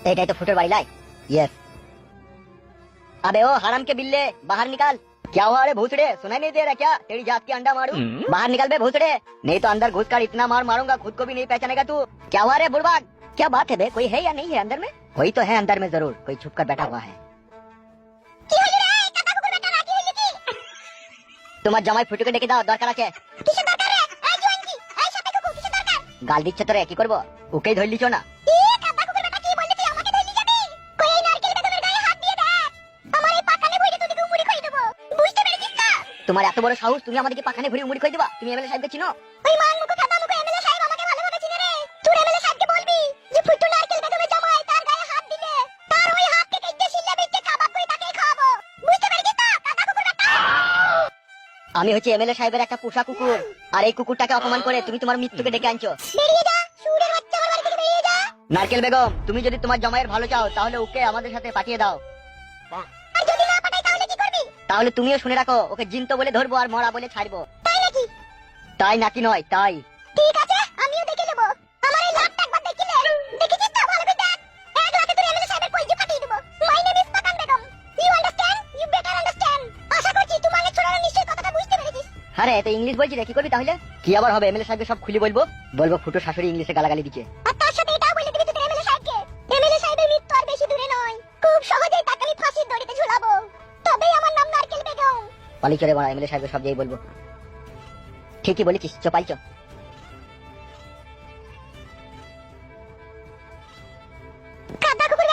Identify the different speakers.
Speaker 1: एटाई तो फुटर वाली लाई। यस। अबे ओ हराम के बिल्ले बाहर निकाल। क्या हुआ रे भूसड़े, सुनाई नहीं दे रहा क्या? तेरी जात की अंडा मारूं? बाहर निकल बे भूसड़े, नहीं तो अंदर घुस कर इतना मार मारूंगा खुद को भी नहीं पहचानेगा तू। क्या हुआ रे बुड़बक? क्या बात है बे, कोई है या नहीं है अंदर में? कोई तो है अंदर में जरूर, कोई छुप कर बैठा हुआ है। তোমার জামাই ফুটুকে ডেকে দাও, দরকার আছে। কিসের দরকার রে? এই জোয়ানজি, এই সাপে কুকু কিসের দরকার? গাল দিচ্ছে তোরে, কি করব? ওকেই ধরে লিছো না। এ কাদা কুকুর বেটা, কি বললি তুই আমাকে ধরে যাবি? কই এই নারকেল বেগমের গায়ে হাত দিয়ে দেখ। আমার এই পাকানে ভইরে তোদিকে মুড়ি খাই দেব। বুঝতে পেরেছিস না? তোমার এত বড় সাহস, তুমি আমাদেরকে পাকানে ভরে মুড়ি খাই দিবা? তুমি এমএলএ সাহেবকে চিনো? ওই মান মুকু খাদা মুকু এমএলএ সাহেব আমাকে ভালোভাবে চিনে রে। তুই এমএলএ সাহেবকে বলবি যে ফুটু নারকেল বেগমের জামাই, তার গায়ে হাত দিলে তার ওই হাতকে কেটে শিল্লা বেচে কাবাব করে তাকে খাওয়াবো। বুঝতে পেরেছিস না কাদা কুকুর বেটা? আমি হচ্ছে এমএলএ সাহেবের একটা পোষা কুকুর, আর এই কুকুরটাকে অপমান করে তুমি তোমার মৃত্যুকে ডেকে আনছো। বেরিয়ে যা, সুরের বাচ্চা, আমার বাড়ি থেকে বেরিয়ে যা। নারকেল বেগম, তুমি যদি তোমার জামাইয়ের ভালো চাও তাহলে ওকে আমাদের সাথে পাঠিয়ে দাও। আর যদি না পাঠাই তাহলে কি করবি? তাহলে তুমিও শুনে রাখো, ওকে জিন্ত বলে ধরবো আর মরা বলে ছাড়বো। তাই নাকি? তাই নাকি নয়, তাই। ঠিক আছে, আমিও দেখে নেব। আমার এই লাটটা একবার দেখিলে, দেখেছিস তো, ভালো করে দেখ। এক লাটে তোর এমএলএ সাহেবের কইজে ফাটিয়ে দেব। My name is Pakan Begum. You understand? You better understand. আশা করছি তুমি আগে ছোড়ানো নিশ্চয়ই কথাটা বুঝতে পেরেছিস। আরে তো ইংলিশ বলছি রে, কি করবি তাহলে? কি আবার হবে, এমএলএ সাহেবকে সব খুলে বলবো। বলবো ফুটো শাশুড়ি ইংলিশে গালাগালি দিচ্ছে। আর তার সাথে এটাও বলে দিবি তুই এমএলএ সাহেবকে, এমএলএ সাহেবের মৃত্যু আর বেশি দূরে নয়, খুব সহজেই তাকে আমি ফাঁসির দড়িতে ঝুলাবো। তবেই আমার নাম নারকেল বেগম। পালি চলে বড়া, এমএলএ সাহেবকে সব যেই বলবো। ঠিকই বলেছিস, চ পালি চ। কাদা কুকুর